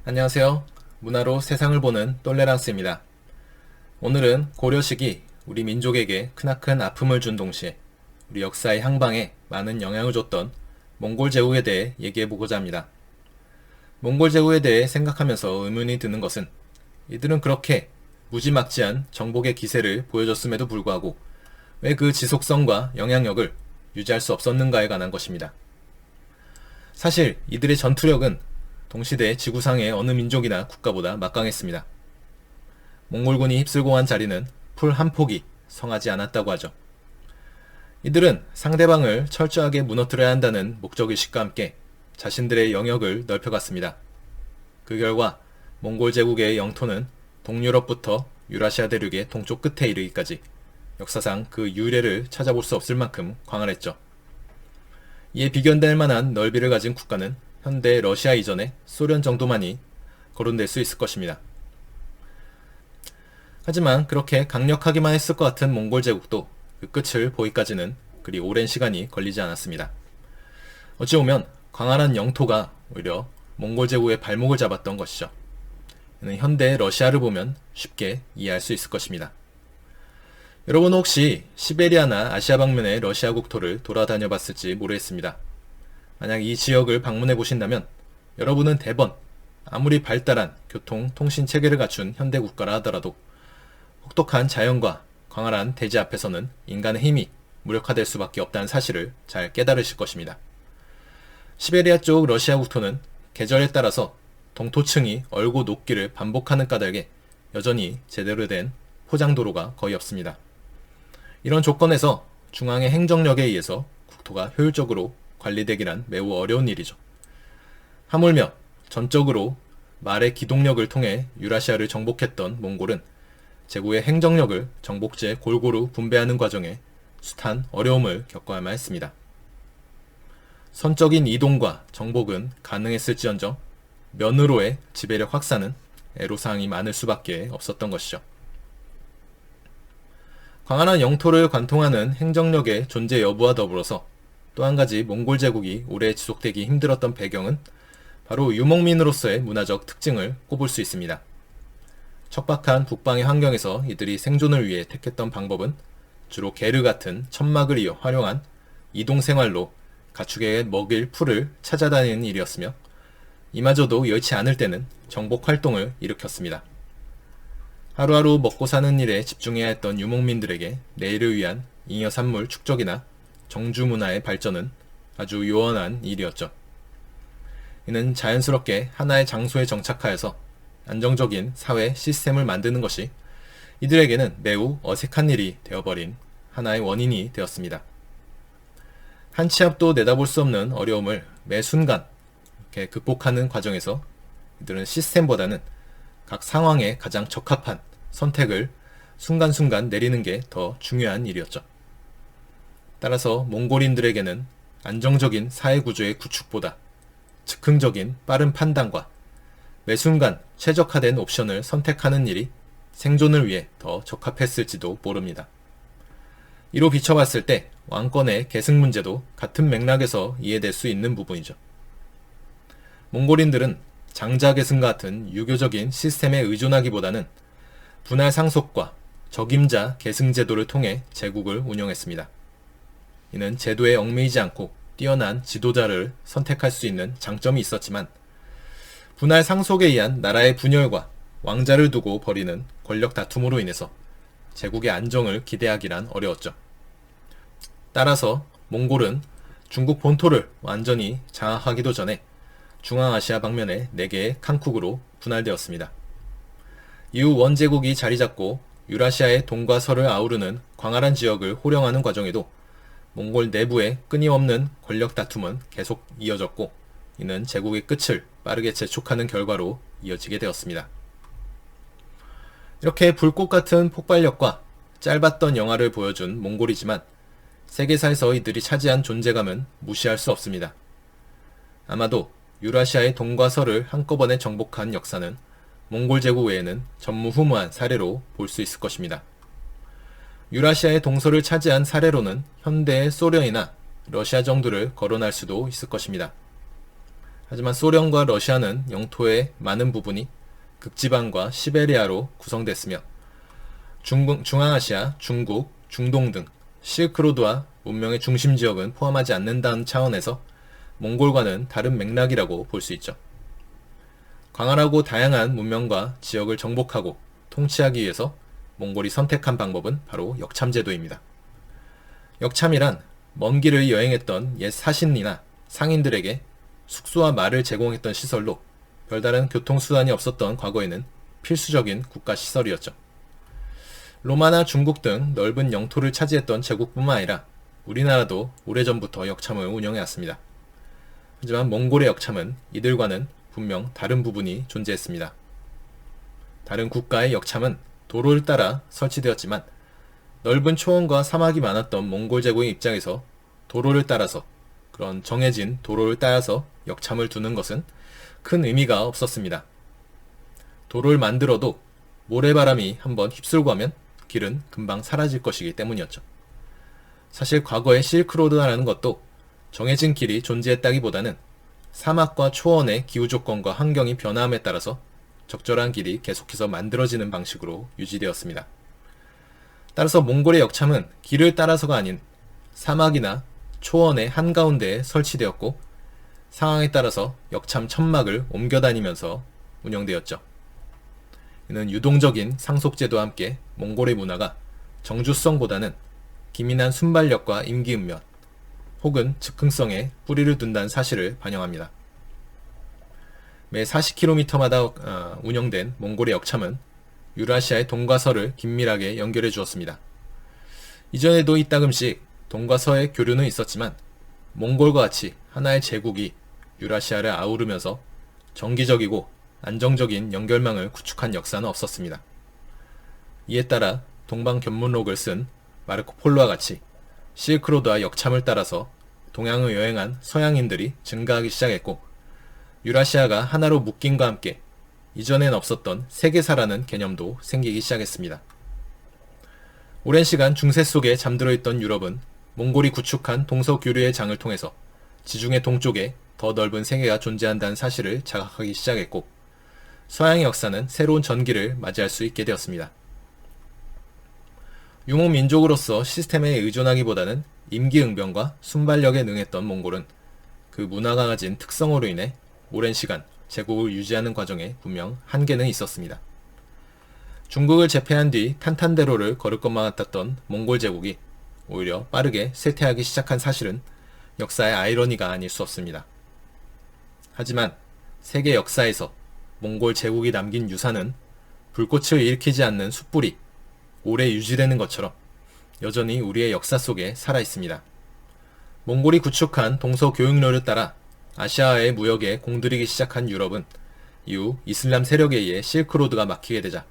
안녕하세요. 문화로 세상을 보는 똘레랑스입니다. 오늘은 고려 시기 우리 민족에게 크나큰 아픔을 준 동시에 우리 역사의 향방에 많은 영향을 줬던 몽골 제국에 대해 얘기해보고자 합니다. 몽골 제국에 대해 생각하면서 의문이 드는 것은 이들은 그렇게 무지막지한 정복의 기세를 보여줬음에도 불구하고 왜 그 지속성과 영향력을 유지할 수 없었는가에 관한 것입니다. 사실 이들의 전투력은 동시대 지구상의 어느 민족이나 국가보다 막강했습니다. 몽골군이 휩쓸고 간 자리는 풀 한 폭이 성하지 않았다고 하죠. 이들은 상대방을 철저하게 무너뜨려야 한다는 목적의식과 함께 자신들의 영역을 넓혀갔습니다. 그 결과 몽골 제국의 영토는 동유럽부터 유라시아 대륙의 동쪽 끝에 이르기까지 역사상 그 유래를 찾아볼 수 없을 만큼 광활했죠. 이에 비견될 만한 넓이를 가진 국가는 현대 러시아 이전의 소련 정도만이 거론될 수 있을 것입니다. 하지만 그렇게 강력하기만 했을 것 같은 몽골 제국도 그 끝을 보기까지는 그리 오랜 시간이 걸리지 않았습니다. 어찌 보면 광활한 영토가 오히려 몽골 제국의 발목을 잡았던 것이죠. 이는 현대 러시아를 보면 쉽게 이해할 수 있을 것입니다. 여러분은 혹시 시베리아나 아시아 방면의 러시아 국토를 돌아다녀 봤을지 모르겠습니다. 만약 이 지역을 방문해 보신다면 여러분은 대번 아무리 발달한 교통, 통신 체계를 갖춘 현대 국가라 하더라도 혹독한 자연과 광활한 대지 앞에서는 인간의 힘이 무력화될 수밖에 없다는 사실을 잘 깨달으실 것입니다. 시베리아 쪽 러시아 국토는 계절에 따라서 동토층이 얼고 녹기를 반복하는 까닭에 여전히 제대로 된 포장도로가 거의 없습니다. 이런 조건에서 중앙의 행정력에 의해서 국토가 효율적으로 관리되기란 매우 어려운 일이죠. 하물며 전적으로 말의 기동력을 통해 유라시아를 정복했던 몽골은 제국의 행정력을 정복지에 골고루 분배하는 과정에 숱한 어려움을 겪어야만 했습니다. 선적인 이동과 정복은 가능했을지언정 면으로의 지배력 확산은 애로사항이 많을 수밖에 없었던 것이죠. 광활한 영토를 관통하는 행정력의 존재 여부와 더불어서 또 한 가지 몽골 제국이 오래 지속되기 힘들었던 배경은 바로 유목민으로서의 문화적 특징을 꼽을 수 있습니다. 척박한 북방의 환경에서 이들이 생존을 위해 택했던 방법은 주로 게르 같은 천막을 이어 활용한 이동생활로 가축에게 먹일 풀을 찾아다니는 일이었으며 이마저도 여의치 않을 때는 정복 활동을 일으켰습니다. 하루하루 먹고 사는 일에 집중해야 했던 유목민들에게 내일을 위한 잉여 산물 축적이나 정주 문화의 발전은 아주 요원한 일이었죠. 이는 자연스럽게 하나의 장소에 정착하여서 안정적인 사회 시스템을 만드는 것이 이들에게는 매우 어색한 일이 되어버린 하나의 원인이 되었습니다. 한 치 앞도 내다볼 수 없는 어려움을 매 순간 이렇게 극복하는 과정에서 이들은 시스템보다는 각 상황에 가장 적합한 선택을 순간순간 내리는 게 더 중요한 일이었죠. 따라서 몽골인들에게는 안정적인 사회구조의 구축보다 즉흥적인 빠른 판단과 매 순간 최적화된 옵션을 선택하는 일이 생존을 위해 더 적합했을지도 모릅니다. 이로 비춰봤을 때 왕권의 계승 문제도 같은 맥락에서 이해될 수 있는 부분이죠. 몽골인들은 장자 계승 같은 유교적인 시스템에 의존하기보다는 분할 상속과 적임자 계승 제도를 통해 제국을 운영했습니다. 이는 제도에 얽매이지 않고 뛰어난 지도자를 선택할 수 있는 장점이 있었지만 분할 상속에 의한 나라의 분열과 왕자를 두고 벌이는 권력 다툼으로 인해서 제국의 안정을 기대하기란 어려웠죠. 따라서 몽골은 중국 본토를 완전히 장악하기도 전에 중앙아시아 방면의 4개의 칸국으로 분할되었습니다. 이후 원제국이 자리잡고 유라시아의 동과 서를 아우르는 광활한 지역을 호령하는 과정에도 몽골 내부의 끊임없는 권력 다툼은 계속 이어졌고 이는 제국의 끝을 빠르게 재촉하는 결과로 이어지게 되었습니다. 이렇게 불꽃 같은 폭발력과 짧았던 영화를 보여준 몽골이지만 세계사에서 이들이 차지한 존재감은 무시할 수 없습니다. 아마도 유라시아의 동과 서를 한꺼번에 정복한 역사는 몽골 제국 외에는 전무후무한 사례로 볼 수 있을 것입니다. 유라시아의 동서를 차지한 사례로는 현대의 소련이나 러시아 정도를 거론할 수도 있을 것입니다. 하지만 소련과 러시아는 영토의 많은 부분이 극지방과 시베리아로 구성됐으며 중앙아시아, 중국, 중동 등 실크로드와 문명의 중심 지역은 포함하지 않는다는 차원에서 몽골과는 다른 맥락이라고 볼 수 있죠. 광활하고 다양한 문명과 지역을 정복하고 통치하기 위해서 몽골이 선택한 방법은 바로 역참제도입니다. 역참이란 먼 길을 여행했던 옛 사신이나 상인들에게 숙소와 말을 제공했던 시설로 별다른 교통수단이 없었던 과거에는 필수적인 국가시설이었죠. 로마나 중국 등 넓은 영토를 차지했던 제국뿐만 아니라 우리나라도 오래전부터 역참을 운영해왔습니다. 하지만 몽골의 역참은 이들과는 분명 다른 부분이 존재했습니다. 다른 국가의 역참은 도로를 따라 설치되었지만 넓은 초원과 사막이 많았던 몽골 제국의 입장에서 도로를 따라서 그런 정해진 도로를 따라서 역참을 두는 것은 큰 의미가 없었습니다. 도로를 만들어도 모래바람이 한번 휩쓸고 하면 길은 금방 사라질 것이기 때문이었죠. 사실 과거의 실크로드라는 것도 정해진 길이 존재했다기보다는 사막과 초원의 기후조건과 환경이 변화함에 따라서 적절한 길이 계속해서 만들어지는 방식으로 유지되었습니다. 따라서 몽골의 역참은 길을 따라서가 아닌 사막이나 초원의 한가운데에 설치되었고 상황에 따라서 역참 천막을 옮겨다니면서 운영되었죠. 이는 유동적인 상속제도와 함께 몽골의 문화가 정주성보다는 기민한 순발력과 임기응변 혹은 즉흥성에 뿌리를 둔다는 사실을 반영합니다. 매 40km마다 운영된 몽골의 역참은 유라시아의 동과 서를 긴밀하게 연결해 주었습니다. 이전에도 이따금씩 동과 서의 교류는 있었지만 몽골과 같이 하나의 제국이 유라시아를 아우르면서 정기적이고 안정적인 연결망을 구축한 역사는 없었습니다. 이에 따라 동방견문록을 쓴 마르코 폴로와 같이 실크로드와 역참을 따라서 동양을 여행한 서양인들이 증가하기 시작했고 유라시아가 하나로 묶임과 함께 이전엔 없었던 세계사라는 개념도 생기기 시작했습니다. 오랜 시간 중세 속에 잠들어 있던 유럽은 몽골이 구축한 동서교류의 장을 통해서 지중해 동쪽에 더 넓은 세계가 존재한다는 사실을 자각하기 시작했고 서양의 역사는 새로운 전기를 맞이할 수 있게 되었습니다. 유목민족으로서 시스템에 의존하기보다는 임기응변과 순발력에 능했던 몽골은 그 문화가 가진 특성으로 인해 오랜 시간 제국을 유지하는 과정에 분명 한계는 있었습니다. 중국을 제패한 뒤 탄탄대로를 걸을 것만 같았던 몽골 제국이 오히려 빠르게 쇠퇴하기 시작한 사실은 역사의 아이러니가 아닐 수 없습니다. 하지만 세계 역사에서 몽골 제국이 남긴 유산은 불꽃을 일으키지 않는 숯불이 오래 유지되는 것처럼 여전히 우리의 역사 속에 살아있습니다. 몽골이 구축한 동서교역로를 따라 아시아의 무역에 공들이기 시작한 유럽은 이후 이슬람 세력에 의해 실크로드가 막히게 되자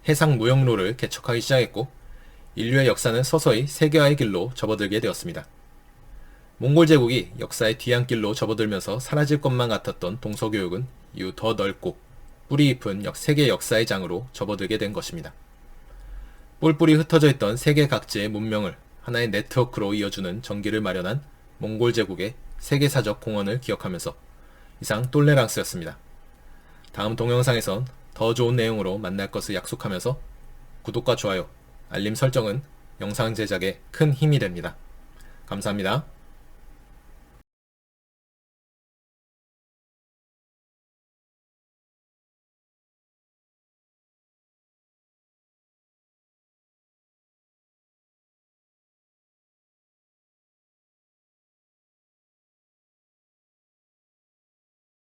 해상 무역로를 개척하기 시작했고 인류의 역사는 서서히 세계화의 길로 접어들게 되었습니다. 몽골 제국이 역사의 뒤안길로 접어들면서 사라질 것만 같았던 동서교역은 이후 더 넓고 뿌리 깊은 세계 역사의 장으로 접어들게 된 것입니다. 뿔뿔이 흩어져 있던 세계 각지의 문명을 하나의 네트워크로 이어주는 전기를 마련한 몽골 제국의 세계사적 공헌을 기억하면서 이상 똘레랑스였습니다. 다음 동영상에선 더 좋은 내용으로 만날 것을 약속하면서 구독과 좋아요, 알림 설정은 영상 제작에 큰 힘이 됩니다. 감사합니다.